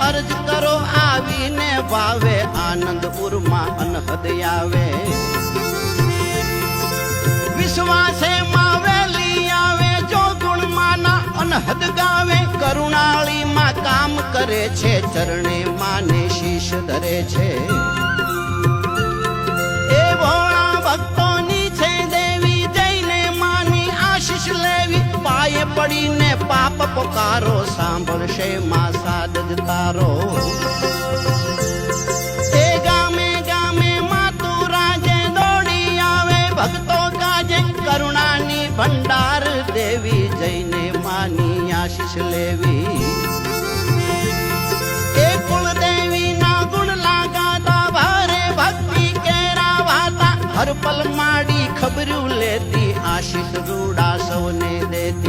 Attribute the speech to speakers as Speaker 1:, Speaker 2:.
Speaker 1: અરજ કરો આવીને ભાવે આનંદ ઉર્મા અનહદ આવે વિશ્વાસે માં વેલી આવે જો ગુણ માના અનહદ ગાવે કરુણાળી માં કામ કરે છે ચરણે માને શીશ ધરે છે એ ભોળા ભક્તોની છે દેવી જઈને માની આશીષ લેવી પાયે પડીને પાપ પોકારો સાંભળશે માં સાદજ તારો એ ગામે ગામે માતું રાજે દોડી આવે ભક્તો કાજે કરુણાની ભંડાર દેવી જઈને માની આશીષ લેવી એ કુળદેવી ના ગુણ લાગાતા ભારે ભક્તિ કેરા વાતા હર પલ માડી ખબરું લેતી આશીષ રૂડા સૌને દેતી